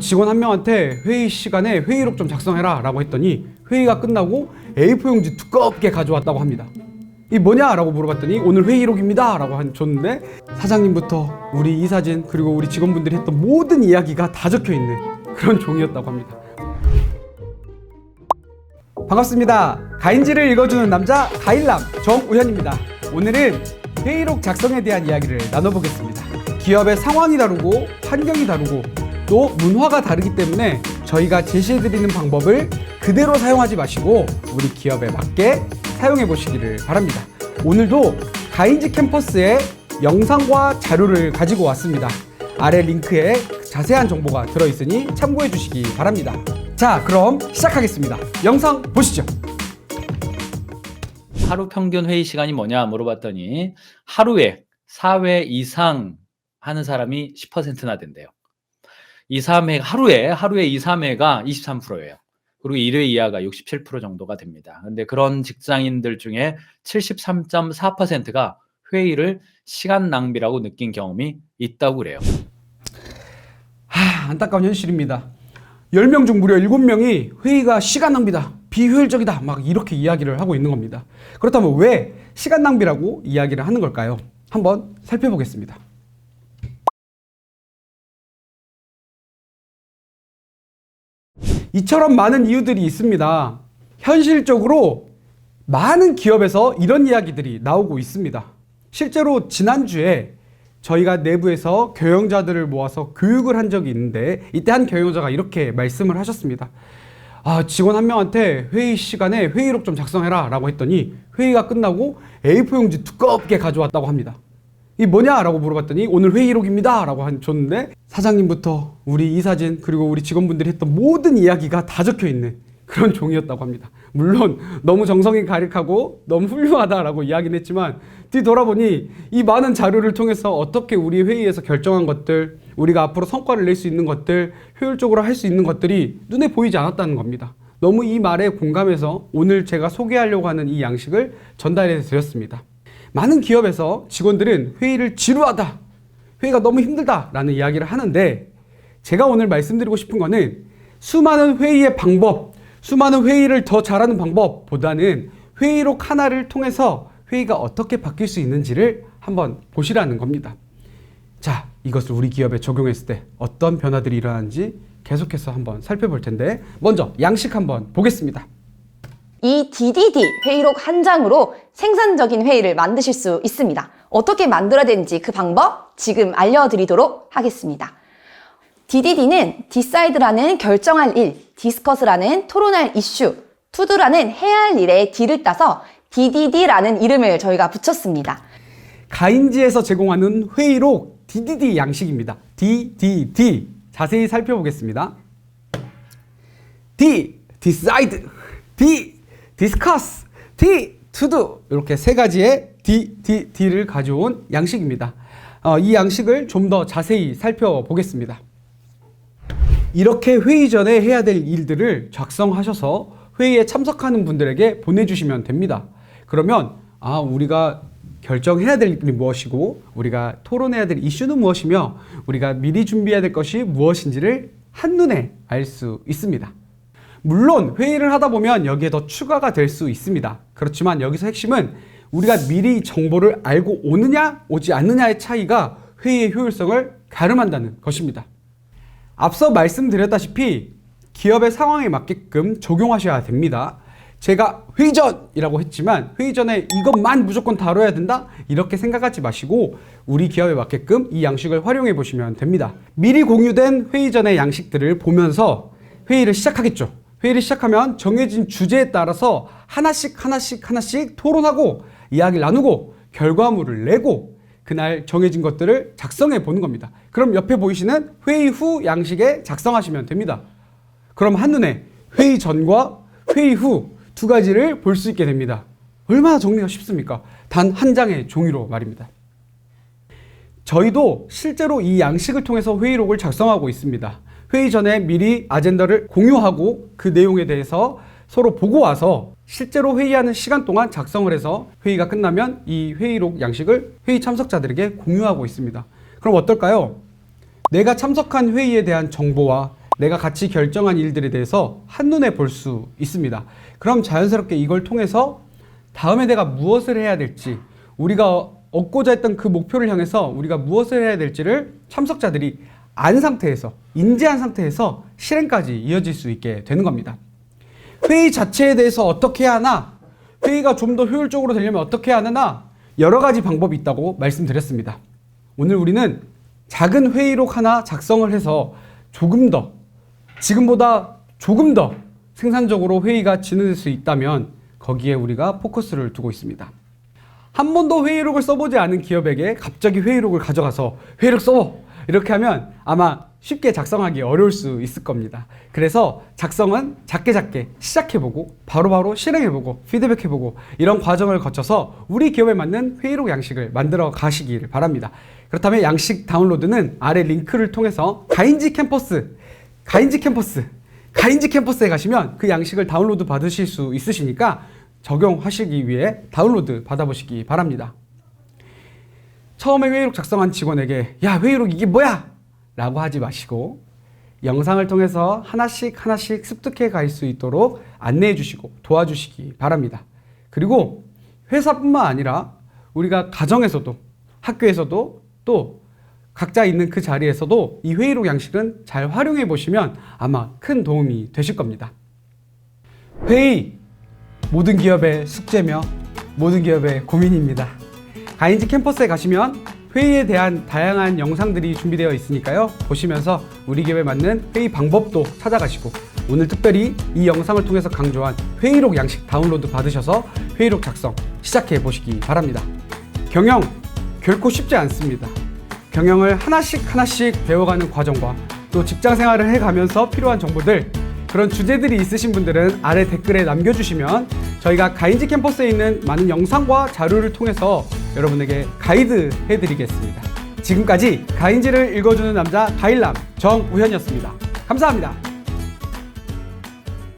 직원 한 명한테 회의 시간에 회의록 좀 작성해라 라고 했더니 회의가 끝나고 A4 용지 두껍게 가져왔다고 합니다. 이 뭐냐? 라고 물어봤더니 오늘 회의록입니다 라고 줬는데 사장님부터 우리 이사진 그리고 우리 직원분들이 했던 모든 이야기가 다 적혀있는 그런 종이었다고 합니다. 반갑습니다. 가인지를 읽어주는 남자 가일남 정우현입니다. 오늘은 회의록 작성에 대한 이야기를 나눠보겠습니다. 기업의 상황이 다르고 환경이 다르고 또 문화가 다르기 때문에 저희가 제시해드리는 방법을 그대로 사용하지 마시고 우리 기업에 맞게 사용해 보시기를 바랍니다. 오늘도 가인지 캠퍼스의 영상과 자료를 가지고 왔습니다. 아래 링크에 자세한 정보가 들어있으니 참고해 주시기 바랍니다. 자, 그럼 시작하겠습니다. 영상 보시죠. 하루 평균 회의 시간이 뭐냐 물어봤더니 하루에 4회 이상 하는 사람이 10%나 된대요. 2, 3회 하루에 2, 3회가 23%예요. 그리고 1회 이하가 67% 정도가 됩니다. 근데 그런 직장인들 중에 73.4%가 회의를 시간 낭비라고 느낀 경험이 있다고 그래요. 안타까운 현실입니다. 10명 중 무려 7명이 회의가 시간 낭비다, 비효율적이다 막 이렇게 이야기를 하고 있는 겁니다. 그렇다면 왜 시간 낭비라고 이야기를 하는 걸까요? 한번 살펴보겠습니다. 이처럼 많은 이유들이 있습니다. 현실적으로 많은 기업에서 이런 이야기들이 나오고 있습니다. 실제로 지난주에 저희가 내부에서 경영자들을 모아서 교육을 한 적이 있는데 이때 한 경영자가 이렇게 말씀을 하셨습니다. 직원 한 명한테 회의 시간에 회의록 좀 작성해라 라고 했더니 회의가 끝나고 A4 용지 두껍게 가져왔다고 합니다. 이 뭐냐? 라고 물어봤더니 오늘 회의록입니다 라고 줬는데 사장님부터 우리 이사진 그리고 우리 직원분들이 했던 모든 이야기가 다 적혀있는 그런 종이었다고 합니다. 물론 너무 정성이 가득하고 너무 훌륭하다라고 이야기는 했지만 뒤돌아보니 이 많은 자료를 통해서 어떻게 우리 회의에서 결정한 것들, 우리가 앞으로 성과를 낼 수 있는 것들, 효율적으로 할 수 있는 것들이 눈에 보이지 않았다는 겁니다. 너무 이 말에 공감해서 오늘 제가 소개하려고 하는 이 양식을 전달해 드렸습니다. 많은 기업에서 직원들은 회의를 지루하다, 회의가 너무 힘들다 라는 이야기를 하는데 제가 오늘 말씀드리고 싶은 거는 수많은 회의의 방법, 수많은 회의를 더 잘하는 방법보다는 회의록 하나를 통해서 회의가 어떻게 바뀔 수 있는지를 한번 보시라는 겁니다. 자, 이것을 우리 기업에 적용했을 때 어떤 변화들이 일어나는지 계속해서 한번 살펴볼 텐데 먼저 양식 한번 보겠습니다. 이 DDD 회의록 한 장으로 생산적인 회의를 만드실 수 있습니다. 어떻게 만들어야 되는지 그 방법 지금 알려드리도록 하겠습니다. DDD는 Decide라는 결정할 일, Discuss라는 토론할 이슈, To도라는 해야 할 일에 D를 따서 DDD라는 이름을 저희가 붙였습니다. 가인지에서 제공하는 회의록 DDD 양식입니다. DDD 자세히 살펴보겠습니다. D, Decide, D, Discuss, D, To Do 이렇게 세 가지의 DDD를 가져온 양식입니다. 이 양식을 좀 더 자세히 살펴보겠습니다. 이렇게 회의 전에 해야 될 일들을 작성하셔서 회의에 참석하는 분들에게 보내주시면 됩니다. 그러면 우리가 결정해야 될 일이 무엇이고 우리가 토론해야 될 이슈는 무엇이며 우리가 미리 준비해야 될 것이 무엇인지를 한눈에 알 수 있습니다. 물론 회의를 하다 보면 여기에 더 추가가 될 수 있습니다. 그렇지만 여기서 핵심은 우리가 미리 정보를 알고 오느냐 오지 않느냐의 차이가 회의의 효율성을 가름한다는 것입니다. 앞서 말씀드렸다시피 기업의 상황에 맞게끔 적용하셔야 됩니다. 제가 회의 전이라고 했지만 회의 전에 이것만 무조건 다뤄야 된다? 이렇게 생각하지 마시고 우리 기업에 맞게끔 이 양식을 활용해 보시면 됩니다. 미리 공유된 회의 전의 양식들을 보면서 회의를 시작하겠죠. 회의를 시작하면 정해진 주제에 따라서 하나씩 토론하고 이야기를 나누고 결과물을 내고 그날 정해진 것들을 작성해 보는 겁니다. 그럼 옆에 보이시는 회의 후 양식에 작성하시면 됩니다. 그럼 한눈에 회의 전과 회의 후 두 가지를 볼 수 있게 됩니다. 얼마나 정리가 쉽습니까? 단 한 장의 종이로 말입니다. 저희도 실제로 이 양식을 통해서 회의록을 작성하고 있습니다. 회의 전에 미리 아젠다를 공유하고 그 내용에 대해서 서로 보고 와서 실제로 회의하는 시간 동안 작성을 해서 회의가 끝나면 이 회의록 양식을 회의 참석자들에게 공유하고 있습니다. 그럼 어떨까요? 내가 참석한 회의에 대한 정보와 내가 같이 결정한 일들에 대해서 한눈에 볼 수 있습니다. 그럼 자연스럽게 이걸 통해서 다음에 내가 무엇을 해야 될지, 우리가 얻고자 했던 그 목표를 향해서 우리가 무엇을 해야 될지를 참석자들이 안 상태에서, 인지한 상태에서 실행까지 이어질 수 있게 되는 겁니다. 회의 자체에 대해서 어떻게 해야 하나, 회의가 좀 더 효율적으로 되려면 어떻게 해야 하나, 여러 가지 방법이 있다고 말씀드렸습니다. 오늘 우리는 작은 회의록 하나 작성을 해서 조금 더, 지금보다 조금 더 생산적으로 회의가 진행될 수 있다면 거기에 우리가 포커스를 두고 있습니다. 한 번도 회의록을 써보지 않은 기업에게 갑자기 회의록을 가져가서 회의록 써! 이렇게 하면 아마 쉽게 작성하기 어려울 수 있을 겁니다. 그래서 작성은 작게 시작해보고 바로바로 실행해보고 피드백해보고 이런 과정을 거쳐서 우리 기업에 맞는 회의록 양식을 만들어 가시길 바랍니다. 그렇다면 양식 다운로드는 아래 링크를 통해서 가인지 캠퍼스에 가시면 그 양식을 다운로드 받으실 수 있으시니까 적용하시기 위해 다운로드 받아보시기 바랍니다. 처음에 회의록 작성한 직원에게 야, 회의록 이게 뭐야? 라고 하지 마시고 영상을 통해서 하나씩 습득해 갈 수 있도록 안내해 주시고 도와주시기 바랍니다. 그리고 회사뿐만 아니라 우리가 가정에서도, 학교에서도, 또 각자 있는 그 자리에서도 이 회의록 양식은 잘 활용해 보시면 아마 큰 도움이 되실 겁니다. 회의, 모든 기업의 숙제며 모든 기업의 고민입니다. 가인지 캠퍼스에 가시면 회의에 대한 다양한 영상들이 준비되어 있으니까요. 보시면서 우리 기업에 맞는 회의 방법도 찾아가시고 오늘 특별히 이 영상을 통해서 강조한 회의록 양식 다운로드 받으셔서 회의록 작성 시작해 보시기 바랍니다. 경영 결코 쉽지 않습니다. 경영을 하나씩 배워가는 과정과 또 직장 생활을 해가면서 필요한 정보들, 그런 주제들이 있으신 분들은 아래 댓글에 남겨주시면 저희가 가인지 캠퍼스에 있는 많은 영상과 자료를 통해서 여러분에게 가이드 해드리겠습니다. 지금까지 가인지를 읽어주는 남자 가일남 정우현이었습니다. 감사합니다.